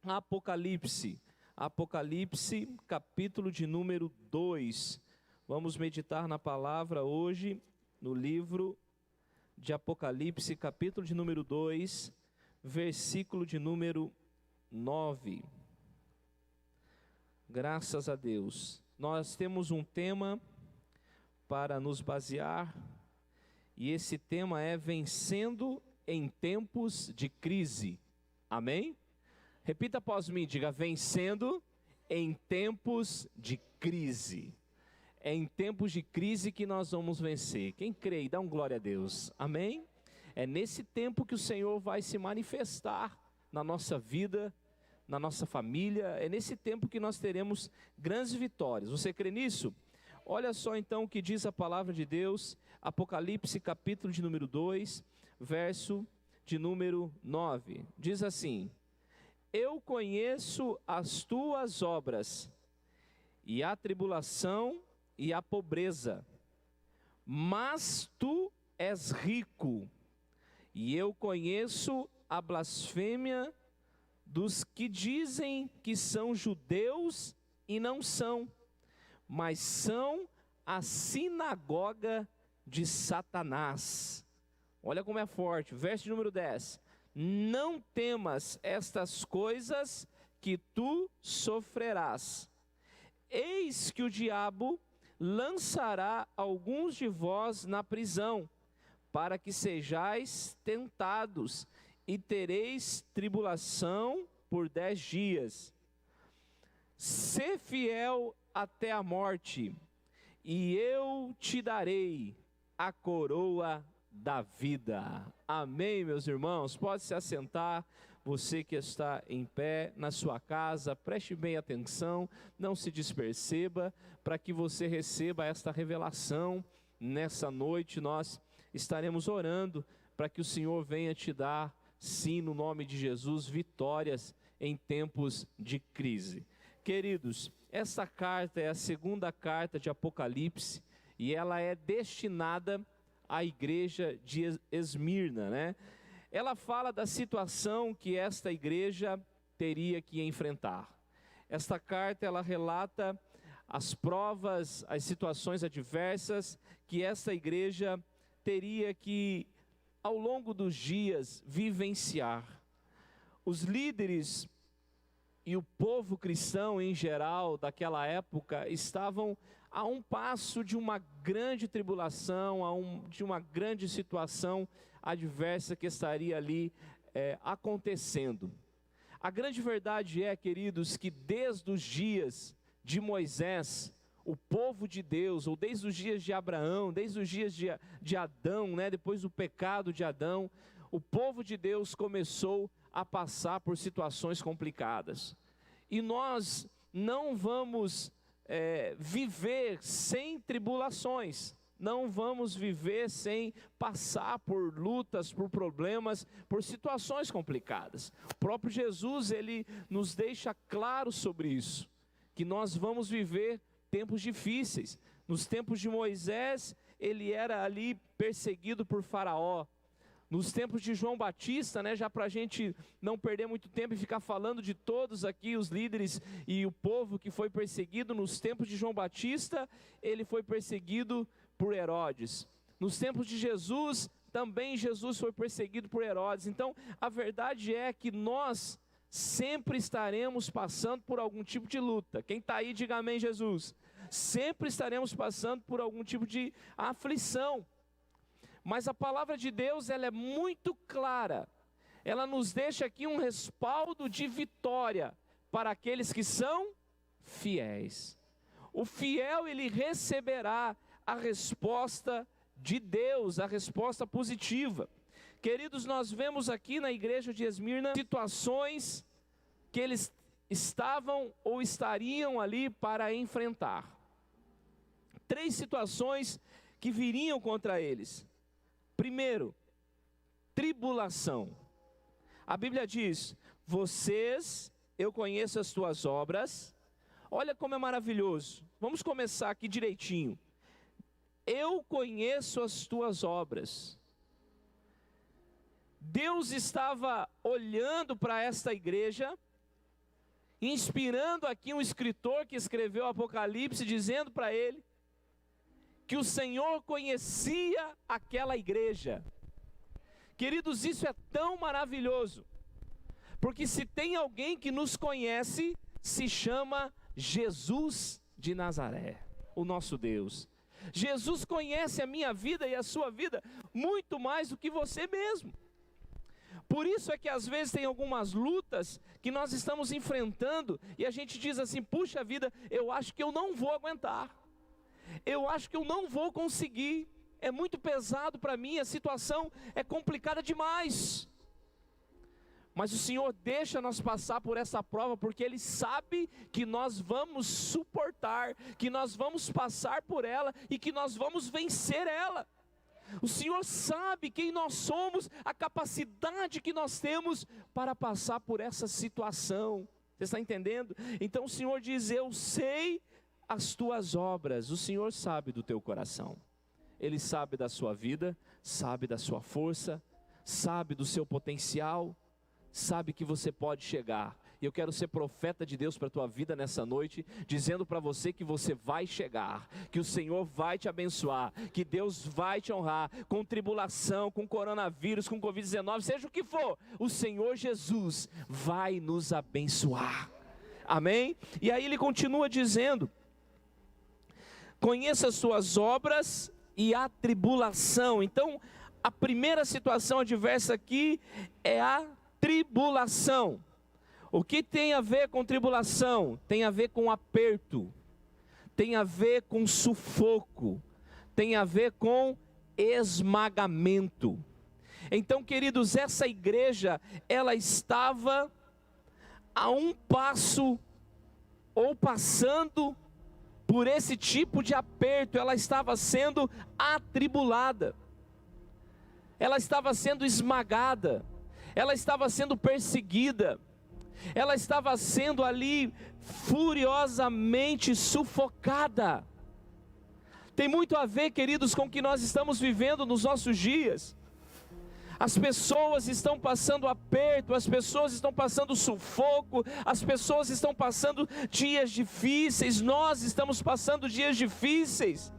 Apocalipse, Apocalipse, capítulo de número 2. Vamos meditar na palavra hoje, no livro de Apocalipse, capítulo de número 2, versículo de número 9. Graças a Deus. Nós temos um tema para nos basear, e esse tema é vencendo em tempos de crise. Amém? Repita após mim, diga: vencendo em tempos de crise. É em tempos de crise que nós vamos vencer. Quem crê, dá um glória a Deus. Amém? É nesse tempo que o Senhor vai se manifestar na nossa vida, na nossa família. É nesse tempo que nós teremos grandes vitórias. Você crê nisso? Olha só então o que diz a palavra de Deus, Apocalipse capítulo de número 2, verso de número 9. Diz assim: eu conheço as tuas obras, e a tribulação e a pobreza, mas tu és rico, e eu conheço a blasfêmia dos que dizem que são judeus e não são, mas são a sinagoga de Satanás. Olha como é forte, verso de número 10. Não temas estas coisas que tu sofrerás. Eis que o diabo lançará alguns de vós na prisão, para que sejais tentados, e tereis tribulação por 10 dias. Sê fiel até a morte, e eu te darei a coroa da vida. Amém, meus irmãos? Pode se assentar. Você que está em pé na sua casa, preste bem atenção, não se disperceba, para que você receba esta revelação. Nessa noite nós estaremos orando para que o Senhor venha te dar, sim, no nome de Jesus, vitórias em tempos de crise. Queridos, essa carta é a segunda carta de Apocalipse, e ela é destinada à igreja de Esmirna, né? Ela fala da situação que esta igreja teria que enfrentar. Esta carta, ela relata as provas, as situações adversas que esta igreja teria que, ao longo dos dias, vivenciar. Os líderes e o povo cristão em geral daquela época estavam a um passo de uma grande tribulação, de uma grande situação adversa que estaria ali acontecendo. A grande verdade é, queridos, que desde os dias de Moisés, o povo de Deus, ou desde os dias de Abraão, desde os dias de Adão, né, depois do pecado de Adão, o povo de Deus começou a passar por situações complicadas. E nós não vamos viver sem tribulações, não vamos viver sem passar por lutas, por problemas, por situações complicadas. O próprio Jesus, ele nos deixa claro sobre isso, que nós vamos viver tempos difíceis. Nos tempos de Moisés, ele era ali perseguido por Faraó. Nos tempos de João Batista, né, já para a gente não perder muito tempo e ficar falando de todos aqui, os líderes e o povo que foi perseguido, nos tempos de João Batista, ele foi perseguido por Herodes. Nos tempos de Jesus, também Jesus foi perseguido por Herodes. Então, a verdade é que nós sempre estaremos passando por algum tipo de luta. Quem está aí, diga amém, Jesus. Sempre estaremos passando por algum tipo de aflição. Mas a palavra de Deus, ela é muito clara. Ela nos deixa aqui um respaldo de vitória para aqueles que são fiéis. O fiel, ele receberá a resposta de Deus, a resposta positiva. Queridos, nós vemos aqui na igreja de Esmirna situações que eles estavam ou estariam ali para enfrentar. 3 situações que viriam contra eles. Primeiro, tribulação. A Bíblia diz: eu conheço as tuas obras. Olha como é maravilhoso. Vamos começar aqui direitinho. Eu conheço as tuas obras. Deus estava olhando para esta igreja inspirando aqui um escritor que escreveu o Apocalipse, dizendo para ele que o Senhor conhecia aquela igreja. Queridos, isso é tão maravilhoso, porque se tem alguém que nos conhece, se chama Jesus de Nazaré, o nosso Deus. Jesus conhece a minha vida e a sua vida muito mais do que você mesmo. Por isso é que às vezes tem algumas lutas que nós estamos enfrentando e a gente diz assim: puxa vida, eu acho que eu não vou aguentar, eu acho que eu não vou conseguir, é muito pesado para mim, a situação é complicada demais. Mas o Senhor deixa nós passar por essa prova, porque Ele sabe que nós vamos suportar, que nós vamos passar por ela e que nós vamos vencer ela. O Senhor sabe quem nós somos, a capacidade que nós temos para passar por essa situação. Você está entendendo? Então o Senhor diz: eu sei as tuas obras. O Senhor sabe do teu coração. Ele sabe da sua vida, sabe da sua força, sabe do seu potencial, sabe que você pode chegar. E eu quero ser profeta de Deus para a tua vida nessa noite, dizendo para você que você vai chegar, que o Senhor vai te abençoar, que Deus vai te honrar, com tribulação, com coronavírus, com Covid-19, seja o que for, o Senhor Jesus vai nos abençoar. Amém? E aí ele continua dizendo: conheça as suas obras e a tribulação. Então, a primeira situação adversa aqui é a tribulação. O que tem a ver com tribulação? Tem a ver com aperto, tem a ver com sufoco, tem a ver com esmagamento. Então, queridos, essa igreja, ela estava a um passo, ou passando por esse tipo de aperto, ela estava sendo atribulada, ela estava sendo esmagada, ela estava sendo perseguida, ela estava sendo ali furiosamente sufocada. Tem muito a ver, queridos, com o que nós estamos vivendo nos nossos dias. As pessoas estão passando aperto, as pessoas estão passando sufoco, as pessoas estão passando dias difíceis, nós estamos passando dias difíceis.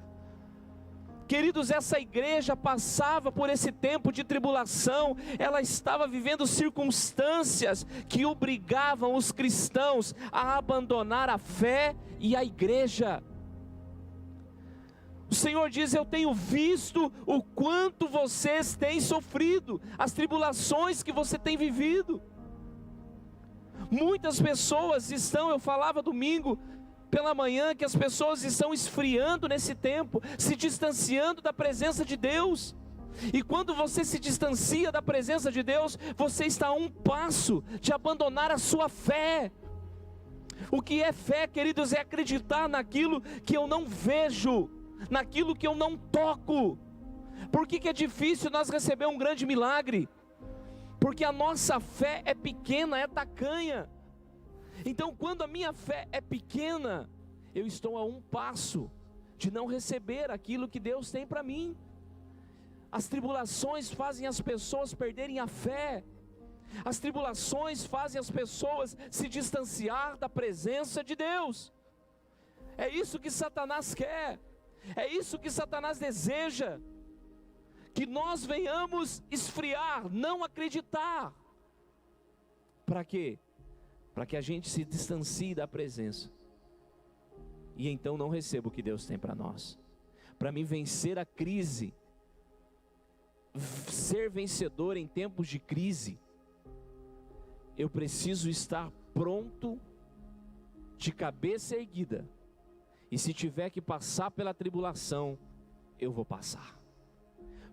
Queridos, essa igreja passava por esse tempo de tribulação, ela estava vivendo circunstâncias que obrigavam os cristãos a abandonar a fé e a igreja. O Senhor diz: eu tenho visto o quanto vocês têm sofrido, as tribulações que você tem vivido. Muitas pessoas estão, eu falava domingo pela manhã, que as pessoas estão esfriando nesse tempo, se distanciando da presença de Deus. E quando você se distancia da presença de Deus, você está a um passo de abandonar a sua fé. O que é fé, queridos, é acreditar naquilo que eu não vejo, naquilo que eu não toco. Por que é difícil nós receber um grande milagre? Porque a nossa fé é pequena, é tacanha. Então, quando a minha fé é pequena, eu estou a um passo de não receber aquilo que Deus tem para mim. As tribulações fazem as pessoas perderem a fé. As tribulações fazem as pessoas se distanciar da presença de Deus. É isso que Satanás quer. É isso que Satanás deseja. Que nós venhamos esfriar, não acreditar. Para quê? Para que a gente se distancie da presença e então não receba o que Deus tem para nós. Para mim vencer a crise, ser vencedor em tempos de crise, eu preciso estar pronto, de cabeça erguida, e se tiver que passar pela tribulação, eu vou passar.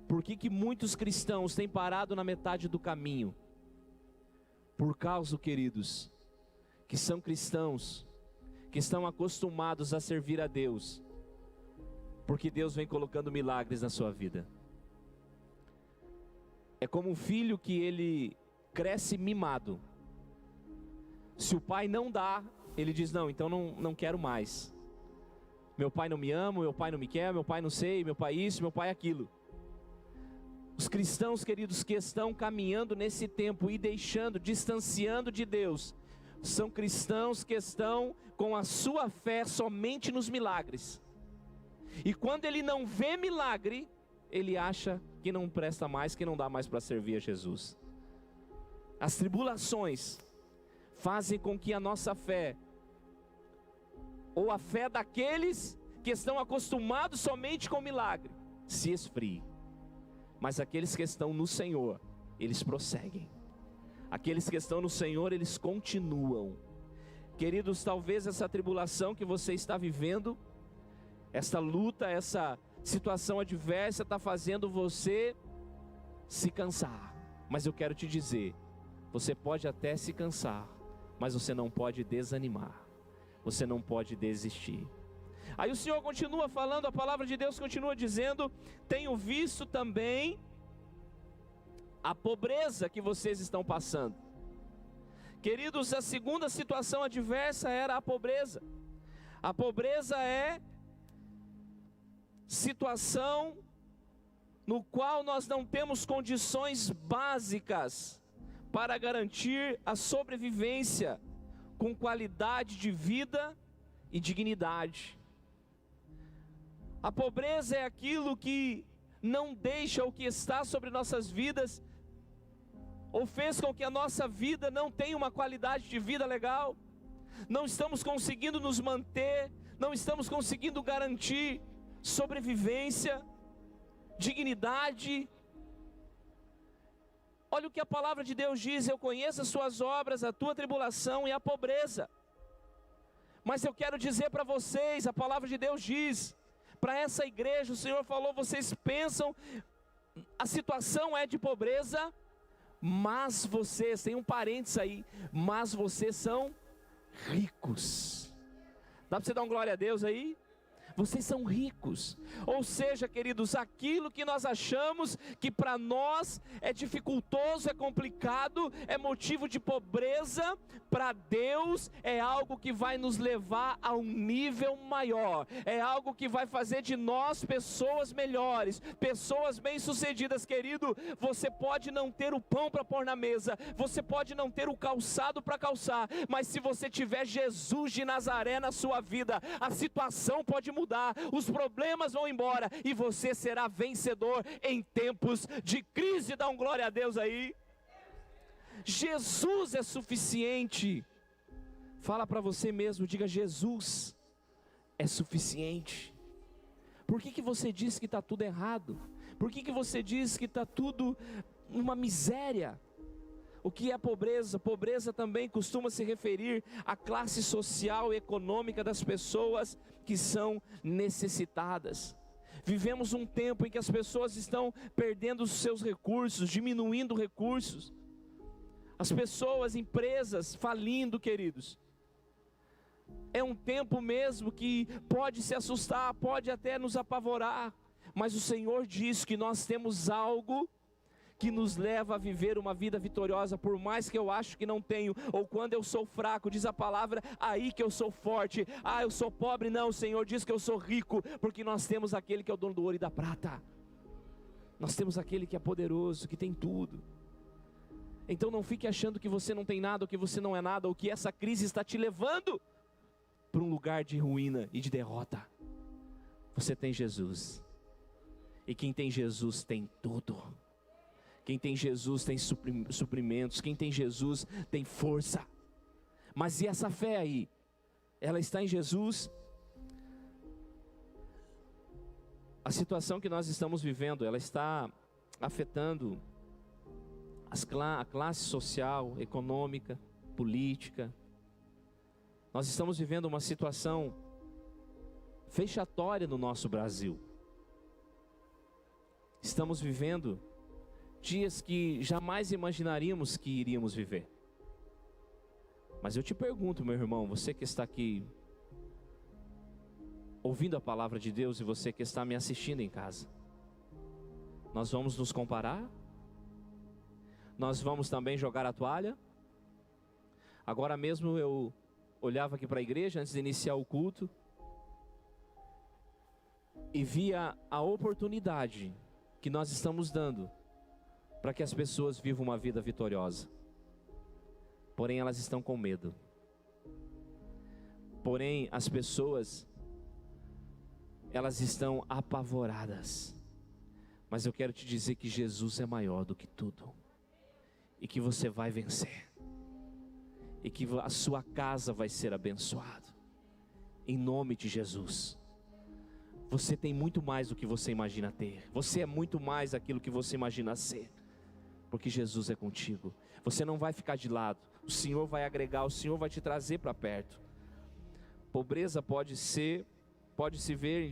Por que muitos cristãos têm parado na metade do caminho? Por causa, queridos, que são cristãos, que estão acostumados a servir a Deus, porque Deus vem colocando milagres na sua vida. É como um filho que ele cresce mimado. Se o pai não dá, ele diz: não, então não quero mais. Meu pai não me ama, meu pai não me quer, meu pai não sei, meu pai isso, meu pai aquilo. Os cristãos, queridos, que estão caminhando nesse tempo e deixando, distanciando de Deus, são cristãos que estão com a sua fé somente nos milagres. E quando ele não vê milagre, ele acha que não presta mais, que não dá mais para servir a Jesus. As tribulações fazem com que a nossa fé, ou a fé daqueles que estão acostumados somente com milagre, se esfrie. Mas aqueles que estão no Senhor, eles prosseguem. Aqueles que estão no Senhor, eles continuam. Queridos, talvez essa tribulação que você está vivendo, essa luta, essa situação adversa está fazendo você se cansar. Mas eu quero te dizer, você pode até se cansar, mas você não pode desanimar. Você não pode desistir. Aí o Senhor continua falando, a palavra de Deus continua dizendo: tenho visto também a pobreza que vocês estão passando. Queridos, a segunda situação adversa era a pobreza. A pobreza é situação no qual nós não temos condições básicas para garantir a sobrevivência com qualidade de vida e dignidade. A pobreza é aquilo que não deixa o que está sobre nossas vidas, ou fez com que a nossa vida não tenha uma qualidade de vida legal. Não estamos conseguindo nos manter, não estamos conseguindo garantir sobrevivência, dignidade. Olha o que a palavra de Deus diz: eu conheço as suas obras, a tua tribulação e a pobreza. Mas eu quero dizer para vocês, a palavra de Deus diz, para essa igreja, o Senhor falou: vocês pensam, a situação é de pobreza, mas vocês, tem um parênteses aí, mas vocês são ricos. Dá para você dar uma glória a Deus aí? Vocês são ricos. Ou seja, queridos, aquilo que nós achamos que para nós é dificultoso, é complicado, é motivo de pobreza, para Deus é algo que vai nos levar a um nível maior, é algo que vai fazer de nós pessoas melhores, pessoas bem-sucedidas. Querido, você pode não ter o pão para pôr na mesa, você pode não ter o calçado para calçar, mas se você tiver Jesus de Nazaré na sua vida, a situação pode mudar, os problemas vão embora e você será vencedor em tempos de crise. Dá um glória a Deus aí. Jesus é suficiente. Fala para você mesmo, diga: Jesus é suficiente. Por que você diz que está tudo errado? Por que você diz que está tudo uma miséria? O que é pobreza? Pobreza também costuma se referir à classe social e econômica das pessoas que são necessitadas. Vivemos um tempo em que as pessoas estão perdendo os seus recursos, diminuindo recursos. As pessoas, empresas falindo, queridos. É um tempo mesmo que pode se assustar, pode até nos apavorar. Mas o Senhor diz que nós temos algo que nos leva a viver uma vida vitoriosa, por mais que eu acho que não tenho, ou quando eu sou fraco, diz a palavra, aí que eu sou forte. Ah, eu sou pobre, não, o Senhor diz que eu sou rico, porque nós temos aquele que é o dono do ouro e da prata. Nós temos aquele que é poderoso, que tem tudo. Então não fique achando que você não tem nada, ou que você não é nada, ou que essa crise está te levando para um lugar de ruína e de derrota. Você tem Jesus, e quem tem Jesus tem tudo. Quem tem Jesus tem suprimentos, quem tem Jesus tem força. Mas e essa fé aí? Ela está em Jesus? A situação que nós estamos vivendo, ela está afetando a classe social, econômica, política. Nós estamos vivendo uma situação fechatória no nosso Brasil. Estamos vivendo dias que jamais imaginaríamos que iríamos viver. Mas eu te pergunto, meu irmão, você que está aqui ouvindo a palavra de Deus e você que está me assistindo em casa, nós vamos nos comparar? Nós vamos também jogar a toalha? Agora mesmo eu olhava aqui para a igreja antes de iniciar o culto e via a oportunidade que nós estamos dando para que as pessoas vivam uma vida vitoriosa. Porém elas estão com medo. Porém, as pessoas, elas estão apavoradas. Mas eu quero te dizer que Jesus é maior do que tudo. E que você vai vencer. E que a sua casa vai ser abençoada. Em nome de Jesus. Você tem muito mais do que você imagina ter. Você é muito mais daquilo que você imagina ser. Porque Jesus é contigo. Você não vai ficar de lado. O Senhor vai agregar, o Senhor vai te trazer para perto. Pobreza pode se ver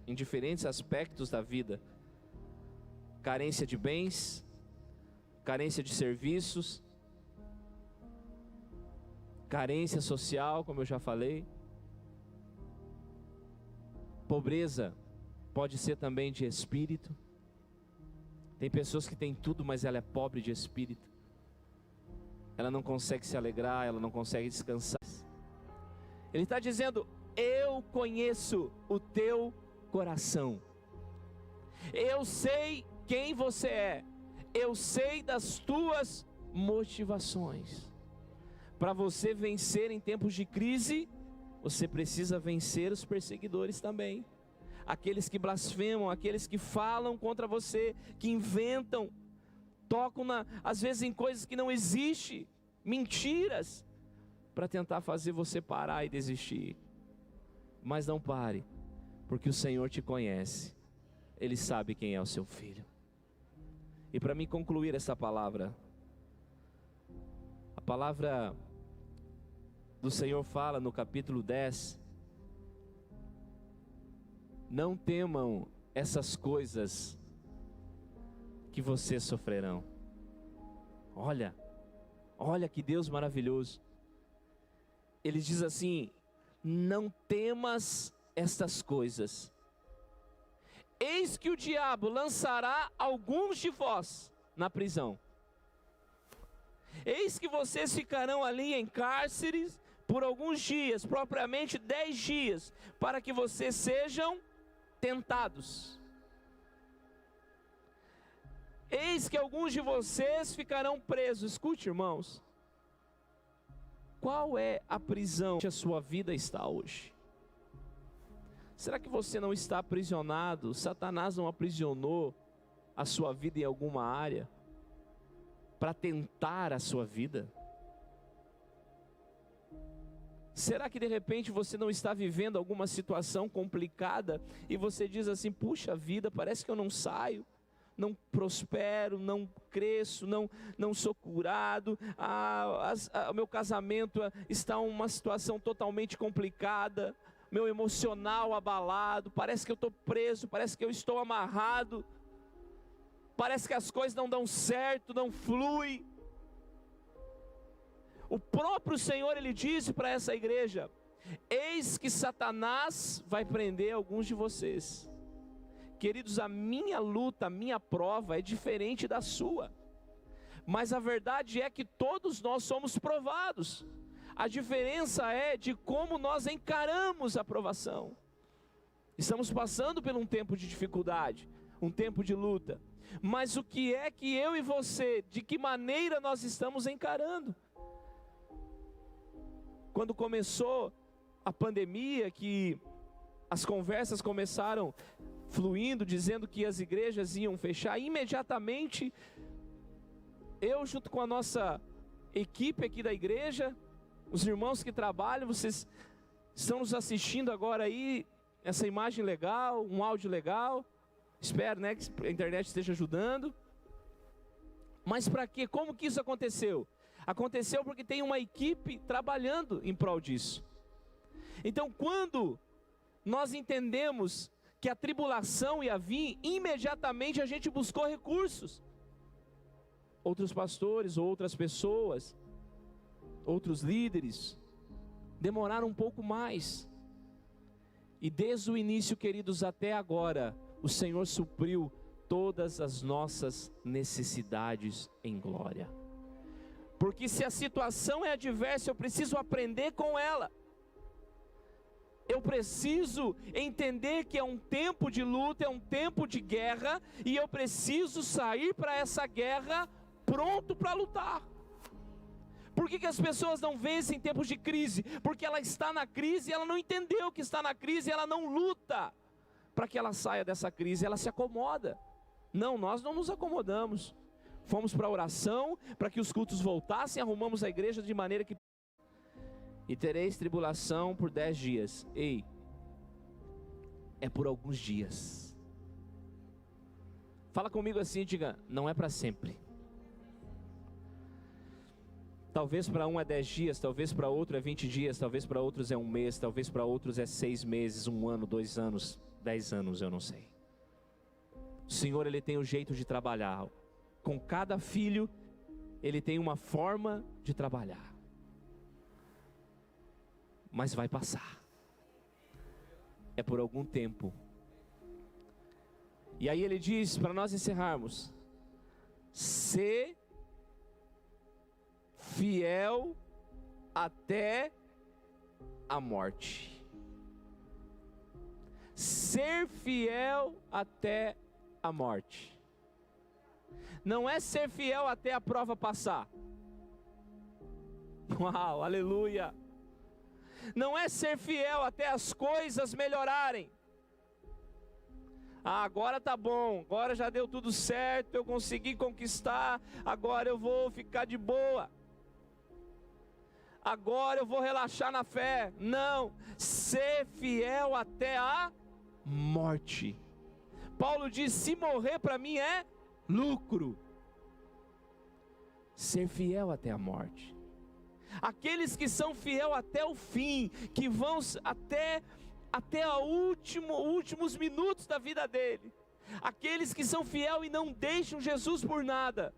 em diferentes aspectos da vida. Carência de bens, carência de serviços, carência social, como eu já falei. Pobreza pode ser também de espírito. Tem pessoas que têm tudo, mas ela é pobre de espírito. Ela não consegue se alegrar, ela não consegue descansar. Ele está dizendo: eu conheço o teu coração. Eu sei quem você é. Eu sei das tuas motivações. Para você vencer em tempos de crise, você precisa vencer os perseguidores também. Aqueles que blasfemam, aqueles que falam contra você, que inventam, tocam às vezes em coisas que não existem, mentiras, para tentar fazer você parar e desistir. Mas não pare, porque o Senhor te conhece. Ele sabe quem é o seu filho. E para mim concluir essa palavra, a palavra do Senhor fala no capítulo 10: não temam essas coisas que vocês sofrerão. Olha que Deus maravilhoso. Ele diz assim: não temas estas coisas. Eis que o diabo lançará alguns de vós na prisão. Eis que vocês ficarão ali em cárceres por alguns dias, propriamente 10 dias, para que vocês sejam tentados. Eis que alguns de vocês ficarão presos. Escute, irmãos. Qual é a prisão que a sua vida está hoje? Será que você não está aprisionado? Satanás não aprisionou a sua vida em alguma área para tentar a sua vida? Será que de repente você não está vivendo alguma situação complicada e você diz assim: puxa vida, parece que eu não saio, não prospero, não cresço, não sou curado, o meu casamento está em uma situação totalmente complicada, meu emocional abalado, parece que eu estou preso, parece que eu estou amarrado, parece que as coisas não dão certo, não flui. O próprio Senhor, Ele disse para essa igreja: eis que Satanás vai prender alguns de vocês. Queridos, a minha luta, a minha prova é diferente da sua, mas a verdade é que todos nós somos provados. A diferença é de como nós encaramos a provação. Estamos passando por um tempo de dificuldade, um tempo de luta, mas o que é que eu e você, de que maneira nós estamos encarando? Quando começou a pandemia, que as conversas começaram fluindo, dizendo que as igrejas iam fechar, imediatamente eu, junto com a nossa equipe aqui da igreja, os irmãos que trabalham, vocês estão nos assistindo agora aí, essa imagem legal, um áudio legal, espero, né, que a internet esteja ajudando. Mas para quê? Como que isso aconteceu? Aconteceu porque tem uma equipe trabalhando em prol disso. Então, quando nós entendemos que a tribulação ia vir, imediatamente a gente buscou recursos. Outros pastores, outras pessoas, outros líderes, demoraram um pouco mais. E desde o início, queridos, até agora, o Senhor supriu todas as nossas necessidades em glória. Porque se a situação é adversa, eu preciso aprender com ela. Eu preciso entender que é um tempo de luta, é um tempo de guerra, e eu preciso sair para essa guerra pronto para lutar. Por que as pessoas não vencem em tempos de crise? Porque ela está na crise e ela não entendeu que está na crise, ela não luta para que ela saia dessa crise, ela se acomoda. Não, nós não nos acomodamos. Fomos para a oração, para que os cultos voltassem, arrumamos a igreja de maneira que... E tereis tribulação por 10 dias. Ei, é por alguns dias. Fala comigo assim, diga, não é para sempre. Talvez para um é 10 dias, talvez para outro é 20 dias, talvez para outros é um mês, talvez para outros é 6 meses, 1 ano, 2 anos, 10 anos, eu não sei. O Senhor, Ele tem um jeito de trabalhar. Com cada filho, Ele tem uma forma de trabalhar. Mas vai passar. É por algum tempo. E aí Ele diz, para nós encerrarmos: ser fiel até a morte. Ser fiel até a morte. Não é ser fiel até a prova passar. Uau, aleluia. Não é ser fiel até as coisas melhorarem. Ah, agora tá bom, agora já deu tudo certo, eu consegui conquistar, agora eu vou ficar de boa. Agora eu vou relaxar na fé. Não, ser fiel até a morte. Paulo diz, se morrer para mim é lucro. Ser fiel até a morte. Aqueles que são fiel até o fim, que vão até últimos minutos da vida dele. Aqueles que são fiel e não deixam Jesus por nada.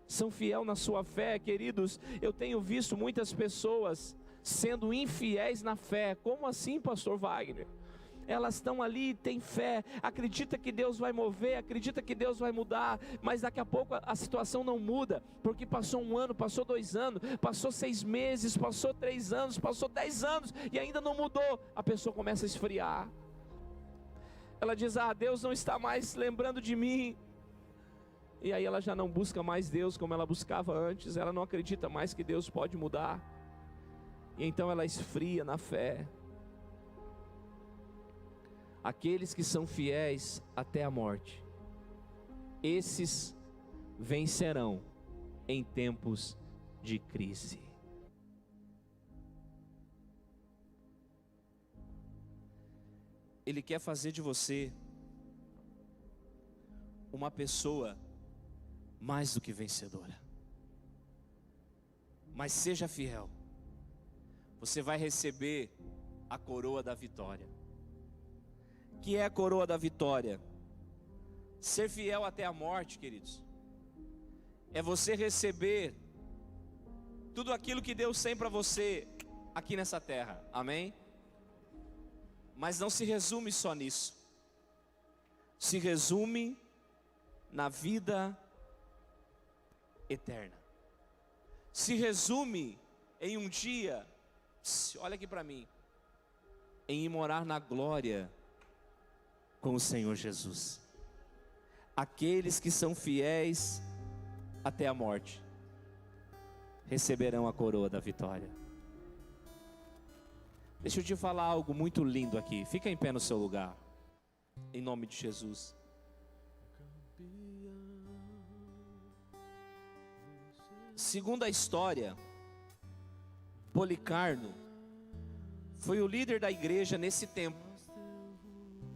São fiel na sua fé, queridos. Eu tenho visto muitas pessoas sendo infiéis na fé. Como assim, pastor Wagner? Elas estão ali, têm fé, acredita que Deus vai mover, acredita que Deus vai mudar, mas daqui a pouco a situação não muda, porque passou 1 ano, passou 2 anos, passou 6 meses, passou 3 anos, passou 10 anos, e ainda não mudou. A pessoa começa a esfriar. Ela diz, Deus não está mais lembrando de mim. E aí ela já não busca mais Deus como ela buscava antes, ela não acredita mais que Deus pode mudar. E então ela esfria na fé. Aqueles que são fiéis até a morte, esses vencerão em tempos de crise. Ele quer fazer de você uma pessoa mais do que vencedora. Mas seja fiel. Você vai receber a coroa da vitória. Que é a coroa da vitória? Ser fiel até a morte, queridos, é você receber tudo aquilo que Deus tem para você aqui nessa terra, amém? Mas não se resume só nisso. Se resume na vida eterna. Se resume em um dia, olha aqui para mim, em ir morar na glória com o Senhor Jesus. Aqueles que são fiéis até a morte receberão a coroa da vitória. Deixa eu te falar algo muito lindo aqui. Fica em pé no seu lugar, em nome de Jesus. Segundo a história, Policarpo foi o líder da igreja nesse tempo.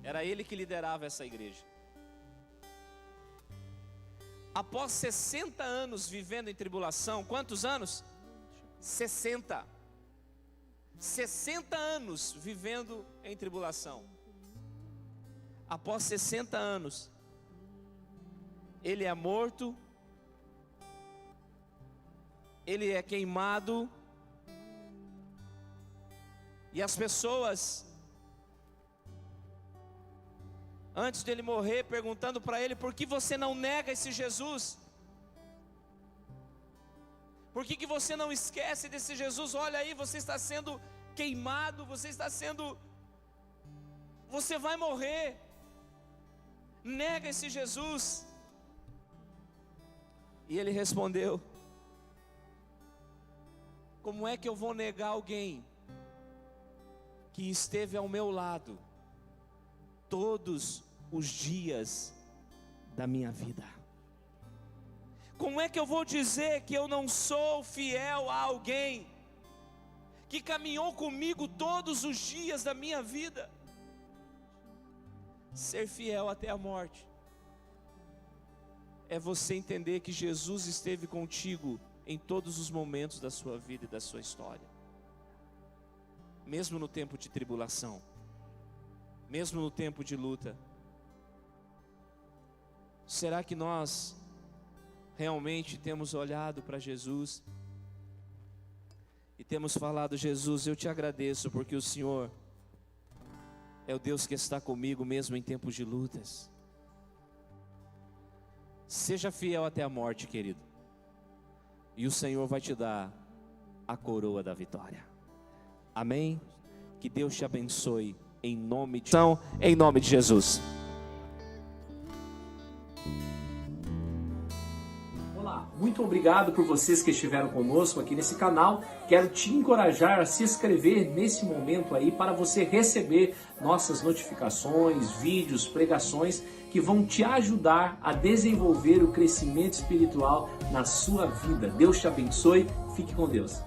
Era ele que liderava essa igreja. Após 60 anos vivendo em tribulação, quantos anos? 60. 60 anos vivendo em tribulação. Após 60 anos, ele é morto, ele é queimado, e as pessoas, antes dele morrer, perguntando para ele, por que você não nega esse Jesus? Por que você não esquece desse Jesus? Olha aí, você está sendo queimado, você vai morrer. Nega esse Jesus. E ele respondeu: Como é que eu vou negar alguém que esteve ao meu lado todos os dias da minha vida? Como é que eu vou dizer que eu não sou fiel a alguém que caminhou comigo todos os dias da minha vida? Ser fiel até a morte é você entender que Jesus esteve contigo em todos os momentos da sua vida e da sua história, mesmo no tempo de tribulação, mesmo no tempo de luta. Será que nós realmente temos olhado para Jesus e temos falado: Jesus, eu te agradeço porque o Senhor é o Deus que está comigo mesmo em tempos de lutas? Seja fiel até a morte, querido, e o Senhor vai te dar a coroa da vitória. Amém? Que Deus te abençoe em nome de Jesus. Olá, muito obrigado por vocês que estiveram conosco aqui nesse canal. Quero te encorajar a se inscrever nesse momento aí para você receber nossas notificações, vídeos, pregações que vão te ajudar a desenvolver o crescimento espiritual na sua vida. Deus te abençoe, fique com Deus.